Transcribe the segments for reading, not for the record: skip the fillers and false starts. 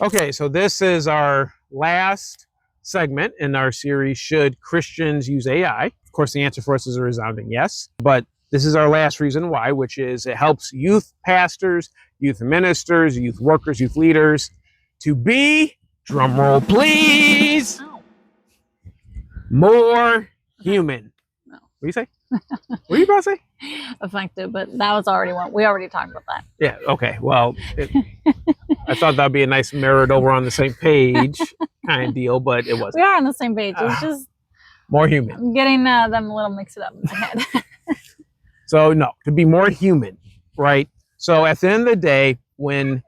Okay, so this is our last segment in our series, Should Christians Use AI? Of course, the answer for us is a resounding yes. But this is our last reason why, which is it helps youth pastors, youth ministers, youth workers, youth leaders to be, drumroll please, more human. No. What do you say? What are you about to say? Effective, but that was already one. We already talked about that. Yeah, okay. Well, I thought that'd be a nice merit over on the same page kind of deal, but it wasn't. We are on the same page. It's just more human. I'm getting them a little mixed up in my head. So no, to be more human, right? So at the end of the day, when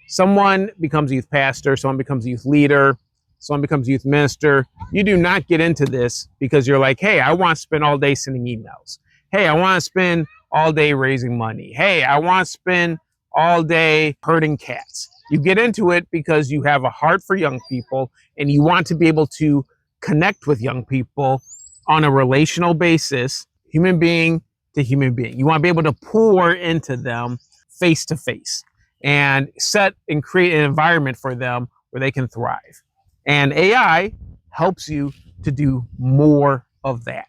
someone becomes a youth pastor, someone becomes a youth leader, someone becomes a youth minister, you do not get into this because you're like, hey, I want to spend all day sending emails. Hey, I want to spend all day raising money. Hey, I want to spend all day herding cats. You get into it because you have a heart for young people and you want to be able to connect with young people on a relational basis, human being to human being. You want to be able to pour into them face to face and set and create an environment for them where they can thrive. And AI helps you to do more of that.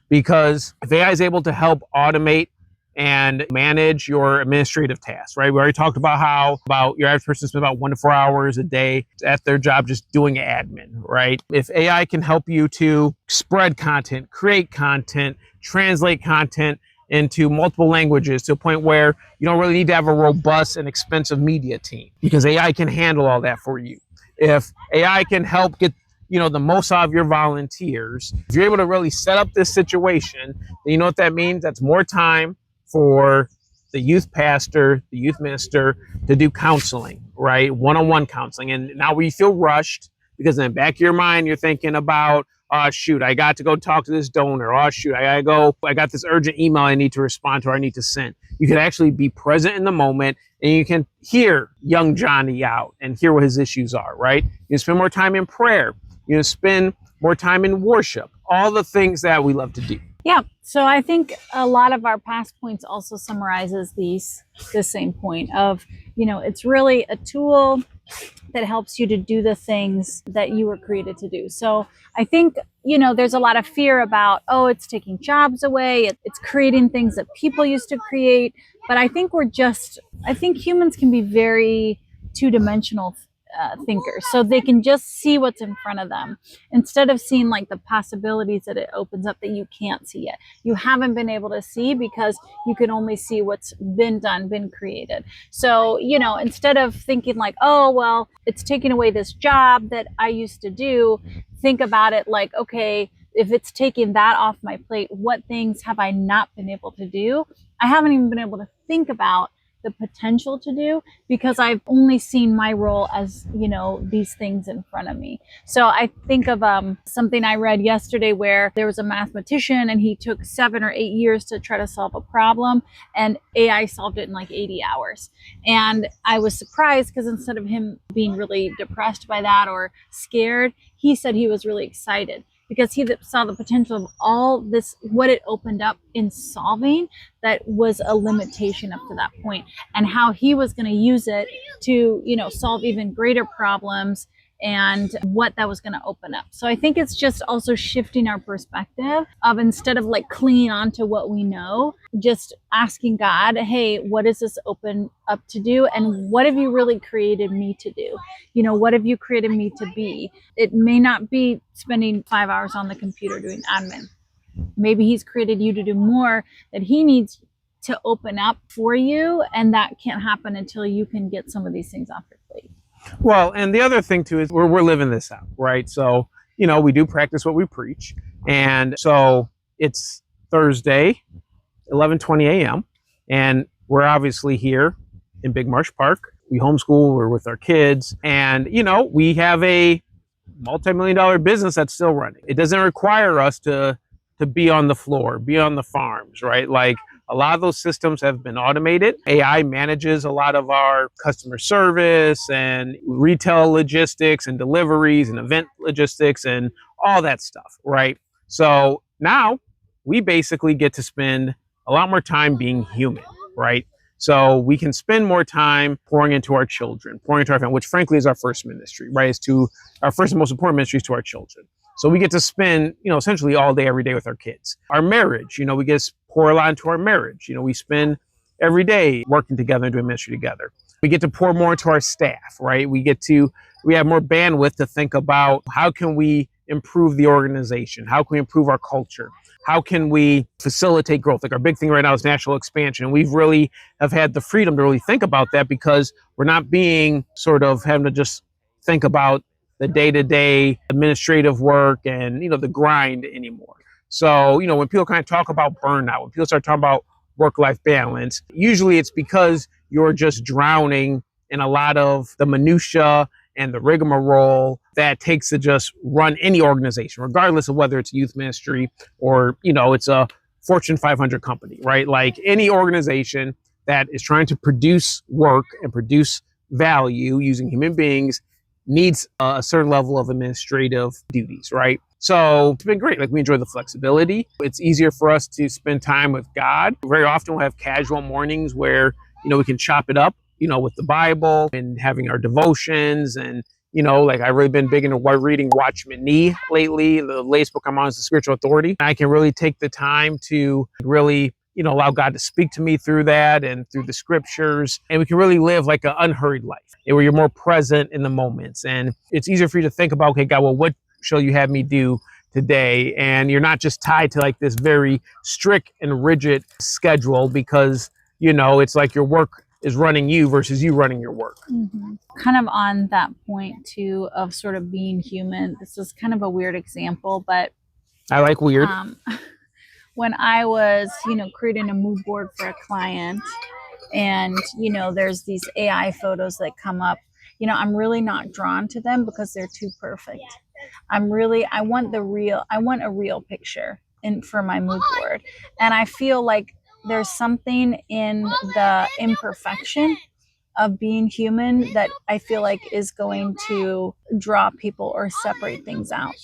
Because if AI is able to help automate and manage your administrative tasks, right? We already talked about how your average person spends about 1 to 4 hours a day at their job just doing admin, right? If AI can help you to spread content, create content, translate content into multiple languages to a point where you don't really need to have a robust and expensive media team because AI can handle all that for you. If AI can help get the most out of your volunteers, if you're able to really set up this situation, then you know what that means? That's more time for the youth pastor, the youth minister to do counseling, right? One-on-one counseling. And now we feel rushed because in the back of your mind, you're thinking about, oh, shoot, I got to go talk to this donor. Oh, shoot, I got this urgent email I need to respond to or I need to send. You can actually be present in the moment and you can hear young Johnny out and hear what his issues are, right? You can spend more time in prayer. You can spend more time in worship, all the things that we love to do. Yeah, so I think a lot of our past points also summarizes the same point of, it's really a tool that helps you to do the things that you were created to do. So I think, there's a lot of fear about, oh, it's taking jobs away, it's creating things that people used to create. But I think humans can be very two-dimensional thinkers, so they can just see what's in front of them instead of seeing like the possibilities that it opens up that you can't see yet. You haven't been able to see because you can only see what's been done, been created. So, instead of thinking like, oh, well, it's taking away this job that I used to do, think about it like, okay, if it's taking that off my plate, what things have I not been able to do? I haven't even been able to think about the potential to do because I've only seen my role as, these things in front of me. So I think of something I read yesterday where there was a mathematician and he took 7 or 8 years to try to solve a problem and AI solved it in like 80 hours. And I was surprised because instead of him being really depressed by that or scared, he said he was really excited because he saw the potential of all this, what it opened up in solving that was a limitation up to that point, and how he was going to use it to, solve even greater problems and what that was going to open up. So I think it's just also shifting our perspective of, instead of like clinging on to what we know, just asking God, hey, what does this open up to do? And what have you really created me to do? What have you created me to be? It may not be spending 5 hours on the computer doing admin. Maybe he's created you to do more that he needs to open up for you. And that can't happen until you can get some of these things off your plate. Well, and the other thing too is we're living this out, right? So, we do practice what we preach. And so it's Thursday, 11:20 a.m. And we're obviously here in Big Marsh Park. We homeschool, we're with our kids. And, we have a multi-million-dollar business that's still running. It doesn't require us to be on the floor, be on the farms, right? Like, a lot of those systems have been automated. AI manages a lot of our customer service and retail logistics and deliveries and event logistics and all that stuff, right? So now we basically get to spend a lot more time being human, right? So we can spend more time pouring into our children, pouring into our family, which frankly is our first ministry, right? Is to our first and most important ministry is to our children. So we get to spend, essentially all day, every day with our kids. Our marriage, we get to pour a lot into our marriage. We spend every day working together and doing ministry together. We get to pour more into our staff, right? We have more bandwidth to think about how can we improve the organization? How can we improve our culture? How can we facilitate growth? Like our big thing right now is national expansion. And we've really have had the freedom to really think about that because we're not being sort of having to just think about the day-to-day administrative work and, the grind anymore. So, when people kind of talk about burnout, when people start talking about work-life balance, usually it's because you're just drowning in a lot of the minutia and the rigmarole that takes to just run any organization, regardless of whether it's youth ministry or, it's a Fortune 500 company, right? Like any organization that is trying to produce work and produce value using human beings needs a certain level of administrative duties, right? So it's been great. Like we enjoy the flexibility. It's easier for us to spend time with God. Very often we'll have casual mornings where, we can chop it up, with the Bible and having our devotions. And, like I've really been big into reading Watchman Nee lately. The latest book I'm on is The Spiritual Authority. I can really take the time to really, allow God to speak to me through that and through the scriptures. And we can really live like an unhurried life where you're more present in the moments. And it's easier for you to think about, okay, God, well, what shall you have me do today? And you're not just tied to like this very strict and rigid schedule because, it's like your work is running you versus you running your work. Mm-hmm. Kind of on that point too of sort of being human. This is kind of a weird example, but I like weird. When I was, creating a mood board for a client and, there's these AI photos that come up, I'm really not drawn to them because they're too perfect. I want a real picture for my mood board. And I feel like there's something in the imperfection of being human that I feel like is going to draw people or separate things out.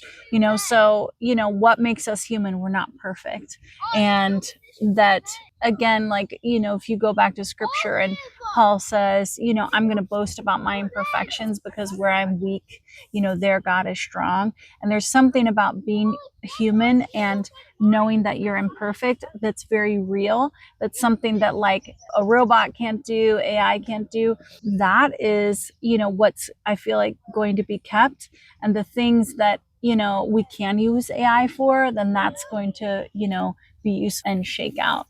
So, what makes us human? We're not perfect. And that again, like, if you go back to scripture and Paul says, I'm going to boast about my imperfections because where I'm weak, there God is strong. And there's something about being human and knowing that you're imperfect that's very real. That's something that like a robot can't do, AI can't do. That is, what's I feel like going to be kept. And the things that, we can use AI for, then that's going to, be used and shake out.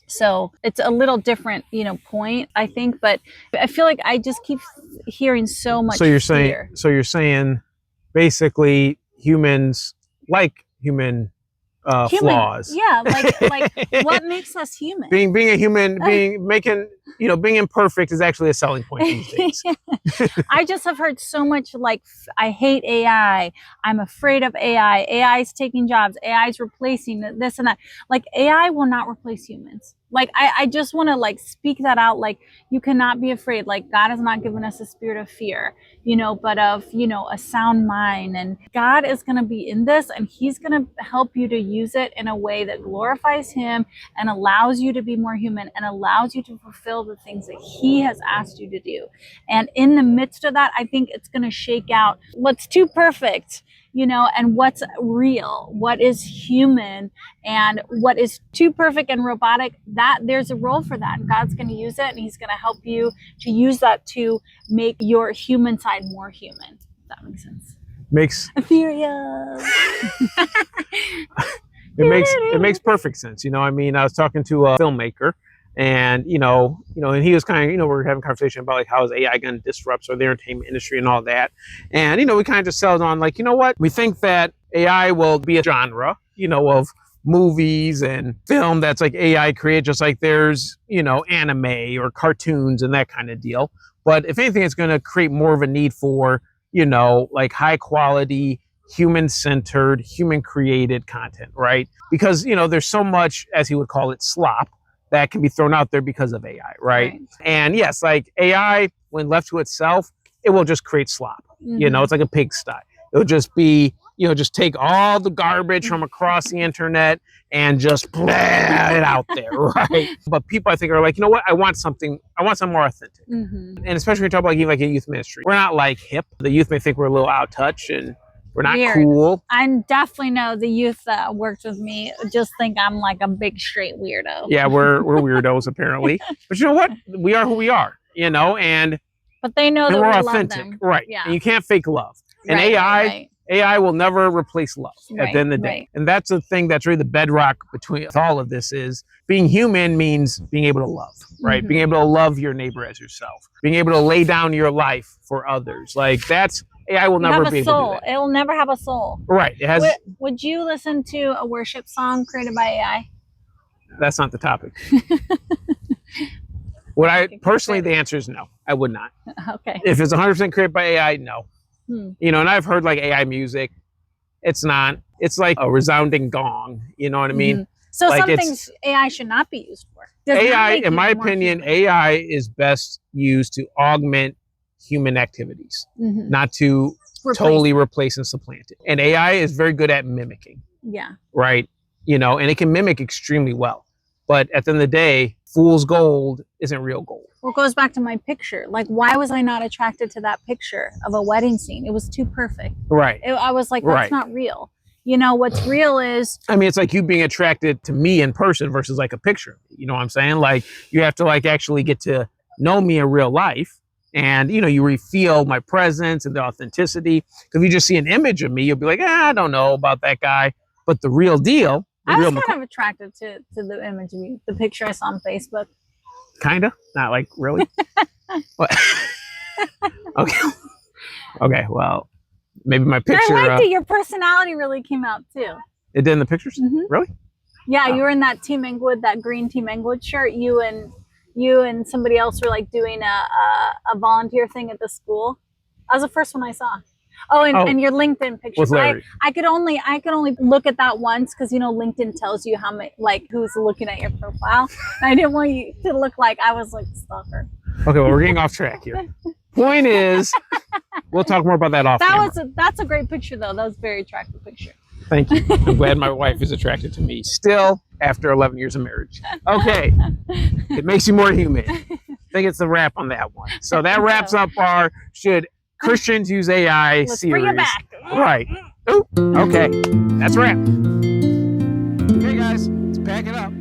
So it's a little different, point, I think, but I feel like I just keep hearing so much fear. So you're saying basically humans like human flaws. Yeah, like what makes us human? Being a human, being imperfect is actually a selling point these days. I just have heard so much like, I hate AI. I'm afraid of AI. AI is taking jobs. AI is replacing this and that. Like AI will not replace humans. Like, I just want to like speak that out. Like you cannot be afraid. Like God has not given us a spirit of fear, but of, a sound mind. And God is going to be in this and he's going to help you to use it in a way that glorifies him and allows you to be more human and allows you to fulfill the things that he has asked you to do. And in the midst of that, I think it's going to shake out what's too perfect, and what's real, what is human, and what is too perfect and robotic. That there's a role for that. And God's going to use it, and he's going to help you to use that to make your human side more human. If that makes sense. It makes perfect sense. I was talking to a filmmaker and, and he was kind of, we're having a conversation about like, how is AI going to disrupt sort of the entertainment industry and all that. And, we kind of just settled on like, what, we think that AI will be a genre, of movies and film that's like AI created, just like there's, anime or cartoons and that kind of deal. But if anything, it's going to create more of a need for, like high quality, human-centered, human-created content, right? Because, there's so much, as he would call it, slop that can be thrown out there because of AI, right? And yes, like AI, when left to itself, it will just create slop. Mm-hmm. It's like a pigsty. It'll just be just take all the garbage from across the internet and just blah it out there, right? But people, I think, are like, you know what? I want something more authentic. And especially when you talk about like a youth ministry, we're not like hip. The youth may think we're a little out of touch and we're not cool. I definitely know the youth that worked with me just think I'm like a big straight weirdo. Yeah, we're weirdos apparently. But you know what? We are who we are, But they know that we're we authentic, love them. right? Yeah. And you can't fake love. And Right. AI will never replace love at the end of the day. Right. And that's the thing that's really the bedrock between all of this is being human means being able to love, right? Being able to love your neighbor as yourself. Being able to lay down your life for others. Like that's AI will never be able to do that. It will never have a soul. Right. It has. Would you listen to a worship song created by AI? That's not the topic. Would I personally? The answer is no. I would not. Okay. If it's 100% created by AI, no. And I've heard like AI music. It's not. It's like a resounding gong. You know what I mean? So like some things AI should not be used for. AI, in my opinion, AI is best used to augment human activities, not to totally replace and supplant it. And AI is very good at mimicking. Yeah. Right. And it can mimic extremely well. But at the end of the day, fool's gold isn't real gold. Well, it goes back to my picture. Like, why was I not attracted to that picture of a wedding scene? It was too perfect. Right. I was like, that's not real. What's real is... I mean, it's like you being attracted to me in person versus like a picture. You know what I'm saying? Like, you have to like actually get to know me in real life. And, you feel my presence and the authenticity. Because if you just see an image of me, you'll be like, I don't know about that guy. But the real deal... I was kind of attracted to the image of you, the picture I saw on Facebook. Kind of? Not like really? Okay. Okay, well, maybe my picture... I liked it. Your personality really came out, too. It did in the pictures? Really? Yeah, you were in that Team Englewood, that green Team Englewood shirt. You and somebody else were like doing a volunteer thing at the school. That was the first one I saw. Oh, and your LinkedIn picture. I could only look at that once because LinkedIn tells you how many who's looking at your profile. And I didn't want you to look like I was like a stalker. Okay, well we're getting off track here. Point is, we'll talk more about that off camera. That's a great picture though. That was a very attractive picture. Thank you. I'm glad my wife is attracted to me still after 11 years of marriage. Okay, it makes you more human. I think it's the wrap on that one. So that wraps up our should Christians use AI Let's series. bring it back. Right. Ooh, okay. That's a wrap. Okay, guys, let's pack it up.